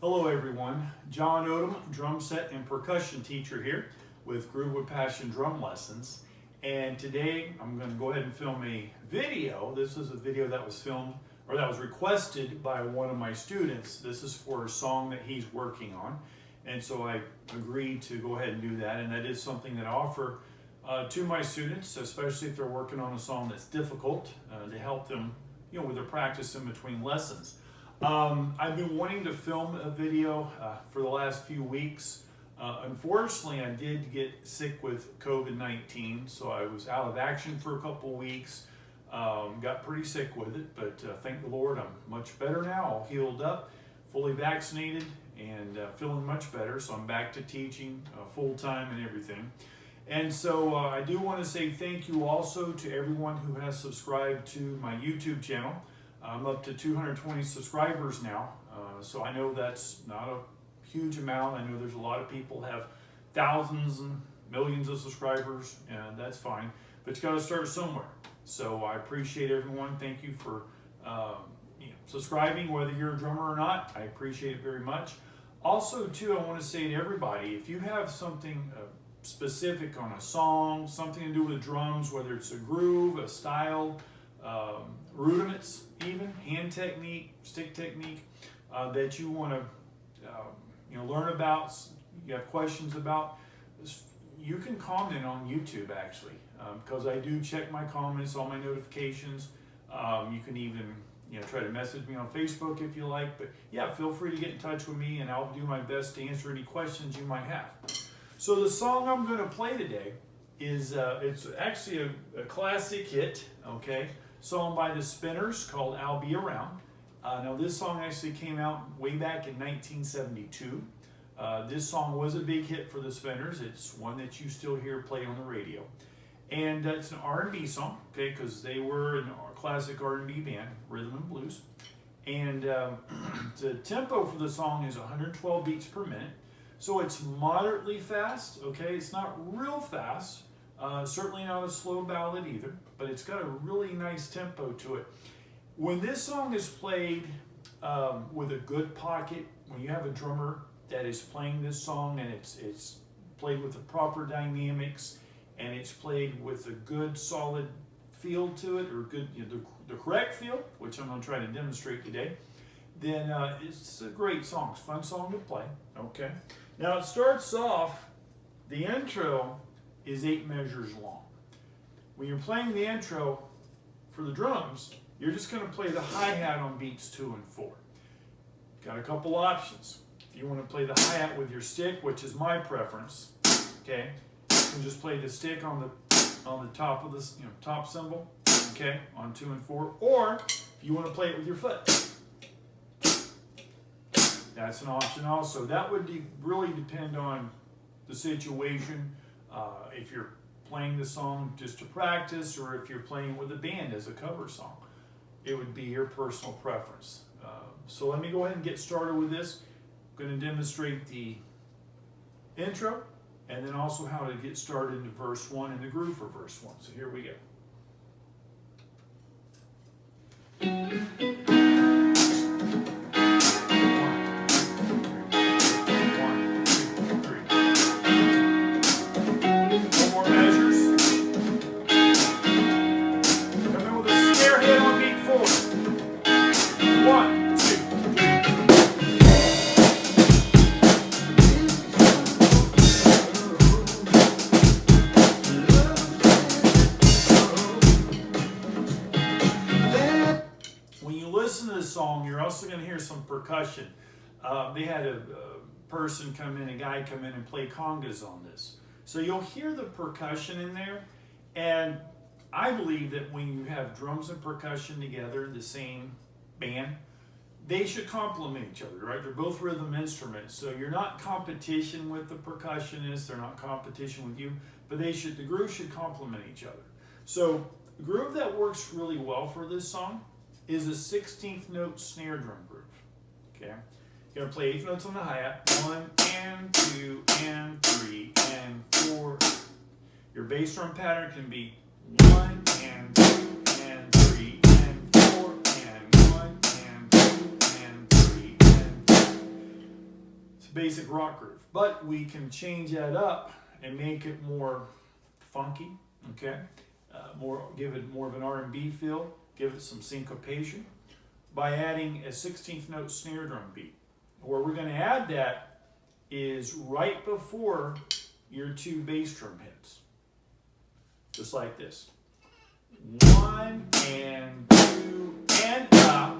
Hello everyone, John Odom, drum set and percussion teacher here with Groove with Passion Drum Lessons. And today I'm going to go ahead and film a video. This is a video that was filmed, or that was requested by one of my students. This is for a song that he's working on. And so I agreed to go ahead and do that. And that is something that I offer to my students, especially if they're working on a song that's difficult, to help them, with their practice in between lessons. I've been wanting to film a video for the last few weeks. Unfortunately, I did get sick with COVID-19, so I was out of action for a couple weeks. Got pretty sick with it, but thank the Lord, I'm much better now, all healed up, fully vaccinated, and feeling much better. So I'm back to teaching full-time and everything. And so I do want to say thank you also to everyone who has subscribed to my YouTube channel. I'm up to 220 subscribers now, so I know that's not a huge amount. I know there's a lot of people have thousands and millions of subscribers, and that's fine, but you got to start somewhere. So I appreciate everyone. Thank you for subscribing, whether you're a drummer or not. I appreciate it very much. Also, too, I want to say to everybody, if you have something specific on a song, something to do with drums, whether it's a groove, a style, rudiments, even hand technique, stick technique, that you want to learn about, you have questions about, you can comment on YouTube actually, because I do check my comments, all my notifications. You can even try to message me on Facebook if you like, but yeah, feel free to get in touch with me and I'll do my best to answer any questions you might have. So the song I'm going to play today is it's actually a classic hit, okay? Song by the Spinners called I'll Be Around. Now this song actually came out way back in 1972. This song was a big hit for the Spinners. It's one that you still hear play on the radio. And it's an R&B song, okay, because they were a classic R&B band, rhythm and blues. And the tempo for the song is 112 beats per minute. So it's moderately fast, okay? It's not real fast. Certainly not a slow ballad either, but it's got a really nice tempo to it. When this song is played with a good pocket, when you have a drummer that is playing this song and it's played with the proper dynamics and it's played with a good solid feel to it, or good the correct feel, which I'm going to try to demonstrate today, then it's a great song. It's a fun song to play, okay? Now it starts off, the intro is 8 measures long. When you're playing the intro for the drums, you're just going to play the hi-hat on beats 2 and 4. Got a couple options. If you want to play the hi-hat with your stick, which is my preference, okay, you can just play the stick on the top of this top cymbal, okay, on 2 and 4, or if you want to play it with your foot, that's an option also. That would really depend on the situation. If you're playing the song just to practice, or if you're playing with a band as a cover song, it would be your personal preference. So let me go ahead and get started with this. I'm going to demonstrate the intro, and then also how to get started into verse 1 and the groove for verse 1. So here we go. Song, you're also going to hear some percussion. They had a guy come in and play congas on this. So you'll hear the percussion in there, and I believe that when you have drums and percussion together in the same band, they should complement each other, right? They're both rhythm instruments, so you're not competition with the percussionists, they're not competition with you, but the groove should complement each other. So the groove that works really well for this song is a 16th note snare drum groove, okay? You're gonna play 8 notes on the hi-hat, 1 and 2 and 3 and 4. Your bass drum pattern can be 1 and 2 and 3 and 4 and 1 and 2 and 3 and 4. basic rock groove. But we can change that up and make it more funky, okay? Give it more of an R&B feel, give it some syncopation by adding a 16th note snare drum beat. Where we're going to add that is right before your 2 bass drum hits. Just like this. 1 and 2 and a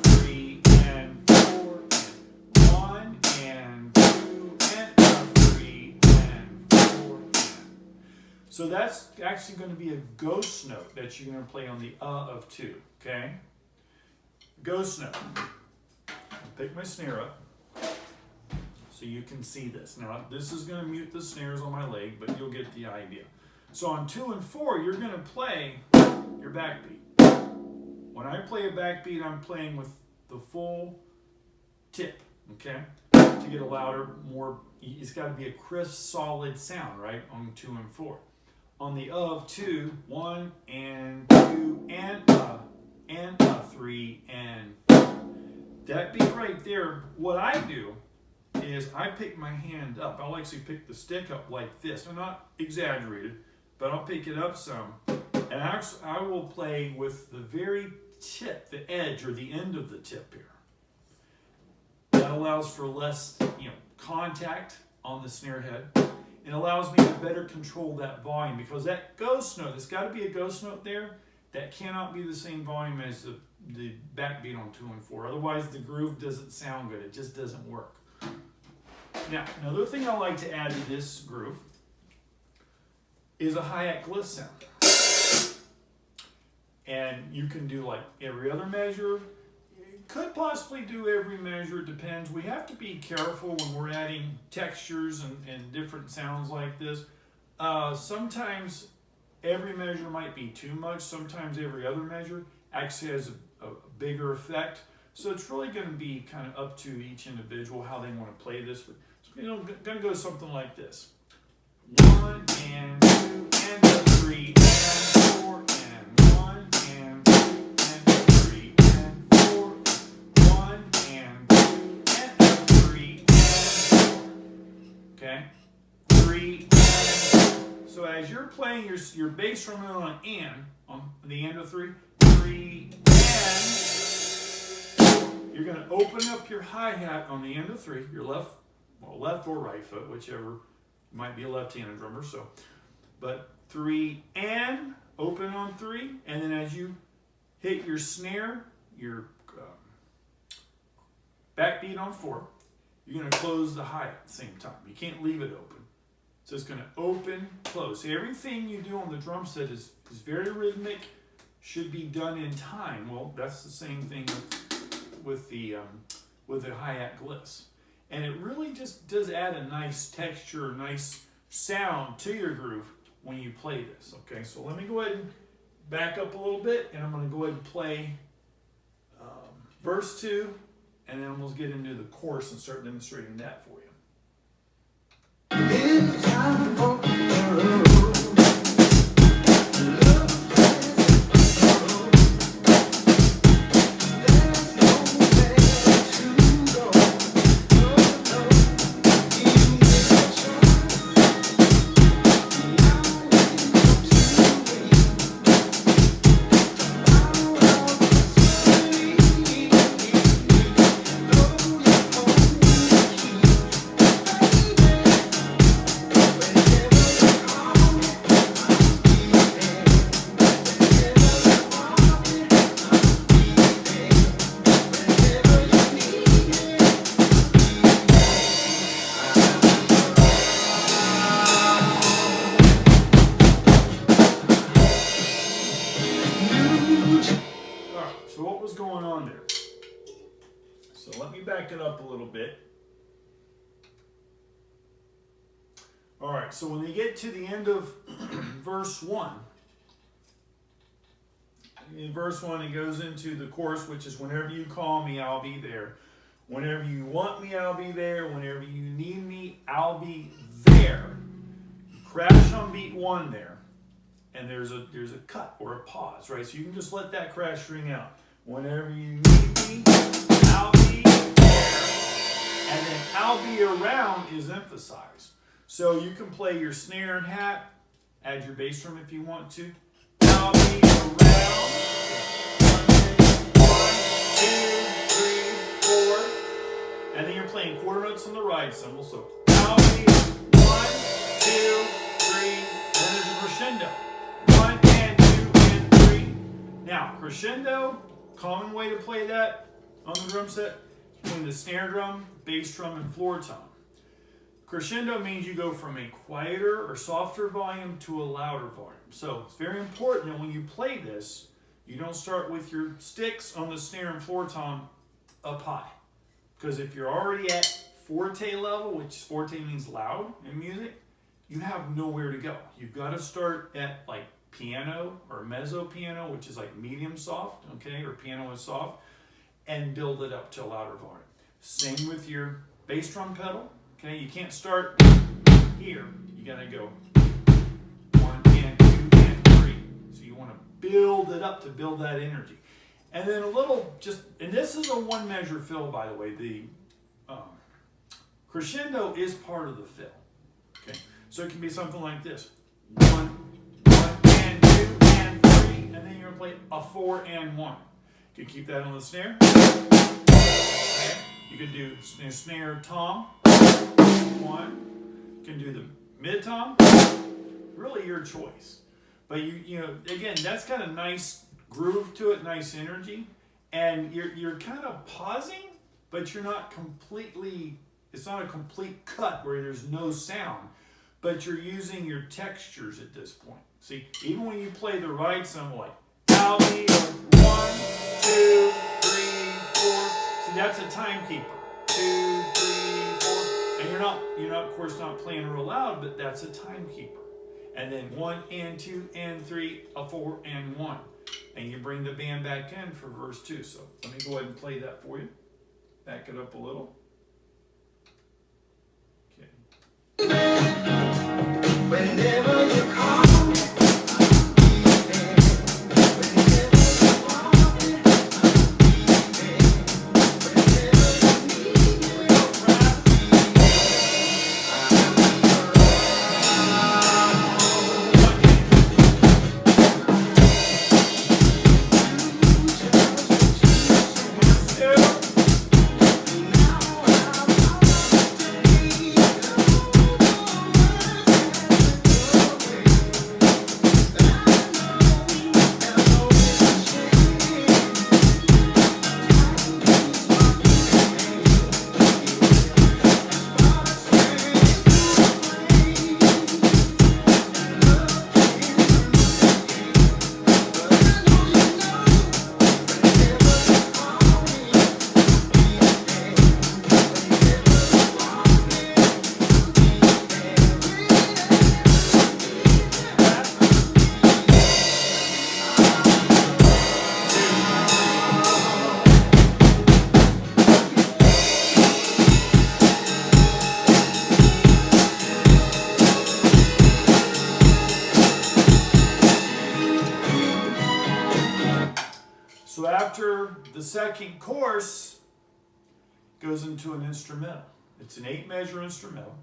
3 and 4 and 1 and 2 and a 3 and 4 and. So that's actually going to be a ghost note that you're going to play on the of 2, okay? Ghost note. I'll pick my snare up so you can see this. Now this is going to mute the snares on my leg, but you'll get the idea. So on 2 and 4, you're going to play your backbeat. When I play a backbeat, I'm playing with the full tip, okay? To get a louder, more, it's got to be a crisp, solid sound, right? On 2 and 4. On the of 2, 1 and 2 and a 3 and 4. That beat right there, what I do is I pick my hand up. I'll actually pick the stick up like this. I'm not exaggerated, but I'll pick it up some. And actually, I will play with the very tip, the edge or the end of the tip here. That allows for less, contact on the snare head. It allows me to better control that volume because that ghost note, there's got to be a ghost note there that cannot be the same volume as the backbeat on 2 and 4. Otherwise, the groove doesn't sound good. It just doesn't work. Now, another thing I like to add to this groove is a hi-hat gliss sound. And you can do like every other measure. You could possibly do every measure, it depends. We have to be careful when we're adding textures and different sounds like this. Sometimes every measure might be too much. Sometimes every other measure actually has a bigger effect. So it's really going to be kind of up to each individual how they want to play this. But, going to go something like this. 1 and 2 and 3 and 4 and 1 and 2 and 3 and 4 1 and 2 and 3 and 4. Okay? 3 and 4. So as you're playing your bass drum on the end of 3, 3 and you're going to open up your hi-hat on the end of 3, your left or right foot, whichever. Might be a left-handed drummer, but 3 and open on 3, and then as you hit your snare, your backbeat on 4, you're going to close the hi-hat at the same time. You can't leave it open. So it's going to open, close. So everything you do on the drum set is very rhythmic, should be done in time. Well, that's the same thing with the hi-hat gliss. And it really just does add a nice texture, a nice sound to your groove when you play this. Okay, so let me go ahead and back up a little bit, and I'm going to go ahead and play verse 2, and then we'll get into the chorus and start demonstrating that for you. It's time for back it up a little bit. All right, so when you get to the end of verse 1, in verse 1 it goes into the chorus, which is whenever you call me, I'll be there. Whenever you want me, I'll be there. Whenever you need me, I'll be there. You crash on beat 1 there, and there's a cut or a pause, right? So you can just let that crash ring out. Whenever you need me, I'll be there. And then I'll I'll be around is emphasized. So you can play your snare and hat, add your bass drum if you want to. I'll be around. 1, 2, 3, 4. And then you're playing quarter notes on the ride cymbal. So I'll be 1, 2, 3, and then there's a crescendo. 1 and 2 and 3. Now, crescendo, common way to play that on the drum set, between the snare drum, bass drum, and floor tom. Crescendo means you go from a quieter or softer volume to a louder volume. So it's very important that when you play this, you don't start with your sticks on the snare and floor tom up high. Because if you're already at forte level, which forte means loud in music, you have nowhere to go. You've got to start at like piano or mezzo piano, which is like medium soft, okay, or piano is soft, and build it up to a louder volume. Same with your bass drum pedal, okay? You can't start here. You got to go 1 and 2 and 3. So you want to build it up to build that energy. And then a little and this is a one measure fill, by the way. The crescendo is part of the fill, okay? So it can be something like this. 1, 1 and 2 and 3, and then you're going to play a 4 and 1. You can keep that on the snare. Okay. You can do snare tom, 1. You can do the mid tom. Really your choice. But you know, again, that's got a nice groove to it, nice energy, and you're kind of pausing, but you're not completely. It's not a complete cut where there's no sound, but you're using your textures at this point. See, even when you play the ride cymbal, like I'll be 1, 2, 3, 4. See, that's a timekeeper. 2, 3, 4, and you're not of course not playing real loud, but that's a timekeeper. And then 1 and 2 and 3, a 4 and 1, and you bring the band back in for verse 2. So let me go ahead and play that for you. Back it up a little. Whenever you call. So after the second course, goes into an instrumental. It's an 8-measure instrumental.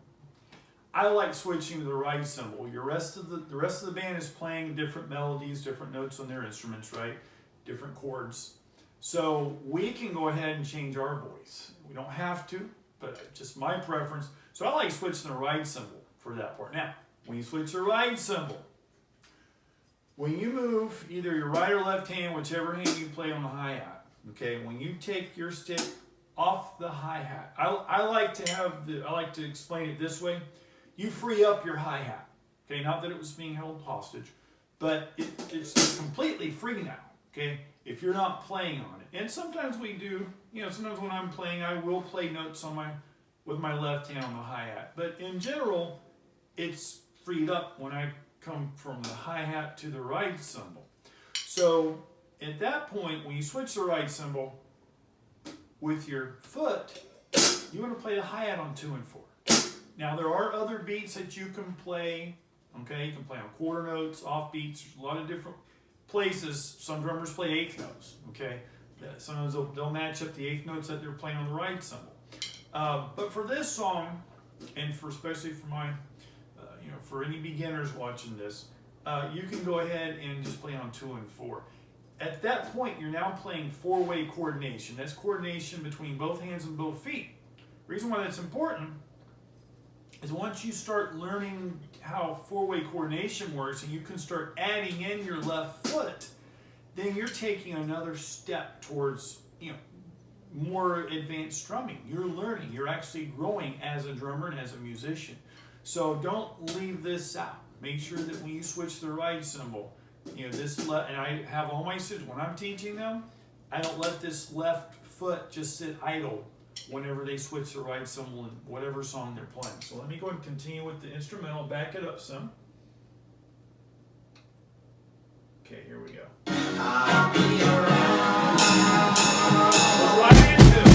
I like switching to the ride cymbal. The rest of the band is playing different melodies, different notes on their instruments, right? Different chords. So we can go ahead and change our voice. We don't have to, but just my preference. So I like switching the ride cymbal for that part. Now, when you switch the ride cymbal, when you move either your right or left hand, whichever hand you play on the hi-hat, okay, when you take your stick off the hi-hat, I like to explain it this way. You free up your hi-hat, okay, not that it was being held hostage, but it's completely free now, okay, if you're not playing on it. And sometimes we do, sometimes when I'm playing, I will play notes with my left hand on the hi-hat, but in general, it's freed up when I come from the hi-hat to the ride cymbal. So at that point, when you switch the ride cymbal with your foot, you want to play the hi-hat on 2 and 4. Now there are other beats that you can play, okay? You can play on quarter notes, off beats, there's a lot of different places. Some drummers play 8th notes, okay? Sometimes they'll match up the 8th notes that they're playing on the ride cymbal. But for this song, and for especially for my, for any beginners watching this, you can go ahead and just play on 2 and 4. At that point, you're now playing 4-way coordination. That's coordination between both hands and both feet. The reason why that's important is once you start learning how 4-way coordination works and you can start adding in your left foot, then you're taking another step towards, more advanced drumming. You're learning. You're actually growing as a drummer and as a musician. So don't leave this out. Make sure that when you switch the right cymbal, and I have all my students, when I'm teaching them, I don't let this left foot just sit idle whenever they switch the right cymbal in whatever song they're playing. So let me go and continue with the instrumental, back it up some. Okay, here we go. I'll be around. We're right into it.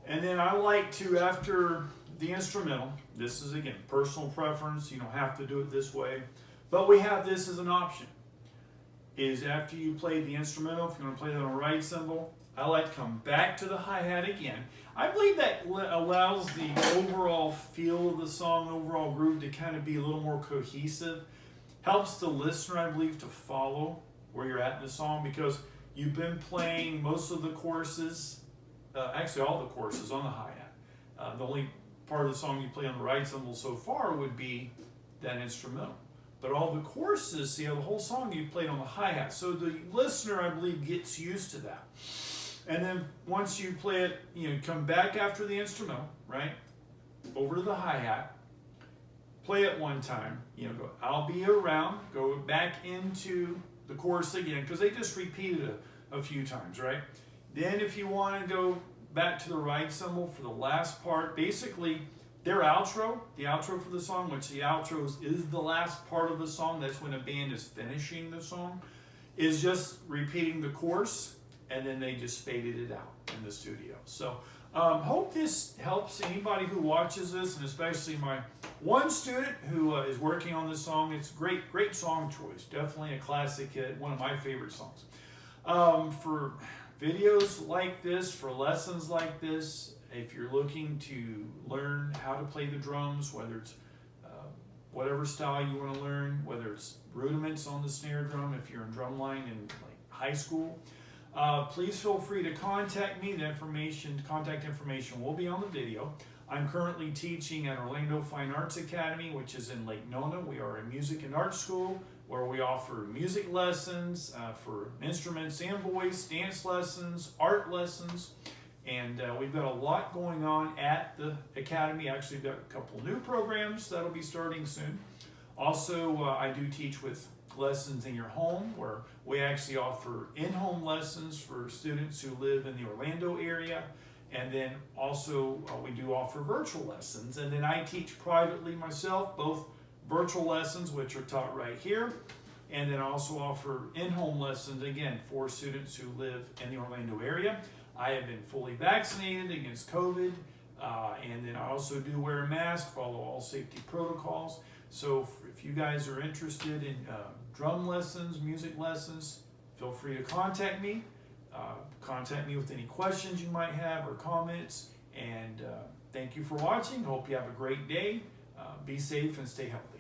And then I like to, after the instrumental, this is again personal preference, you don't have to do it this way, but we have this as an option, is after you play the instrumental, if you want to play that on the right cymbal, I like to come back to the hi-hat again. I believe that allows the overall feel of the song, the overall groove to kind of be a little more cohesive. Helps the listener, I believe, to follow where you're at in the song, because you've been playing most of the choruses, actually all the choruses on the hi-hat. The only part of the song you play on the right cymbal so far would be that instrumental. But all the choruses, the whole song you played on the hi-hat. So the listener, I believe, gets used to that. And then once you play it, you come back after the instrumental, right? Over to the hi-hat. Play it one time, go, I'll be around, go back into the chorus again, because they just repeated it a few times, right? Then if you want to go back to the right cymbal for the last part, basically their outro, the outro for the song, which the outro is the last part of the song, that's when a band is finishing the song, is just repeating the chorus, and then they just faded it out in the studio. So hope this helps anybody who watches this, and especially my one student who is working on this song. It's a great song choice. Definitely a classic hit, one of my favorite songs. For videos like this, for lessons like this, if you're looking to learn how to play the drums, whether it's whatever style you want to learn, whether it's rudiments on the snare drum, if you're in drumline in like high school, please feel free to contact me. The contact information will be on the video. I'm currently teaching at Orlando Fine Arts Academy, which is in Lake Nona. We are a music and art school where we offer music lessons for instruments and voice, dance lessons, art lessons, and we've got a lot going on at the academy. Actually, we've got a couple new programs that'll be starting soon. Also, I do teach with lessons in your home, where we actually offer in-home lessons for students who live in the Orlando area. And then also we do offer virtual lessons. And then I teach privately myself, both virtual lessons, which are taught right here, and then I also offer in-home lessons, again, for students who live in the Orlando area. I have been fully vaccinated against COVID, and then I also do wear a mask, follow all safety protocols. So if you guys are interested in drum lessons, music lessons, feel free to contact me. Contact me with any questions you might have or comments. And thank you for watching. Hope you have a great day. Be safe and stay healthy.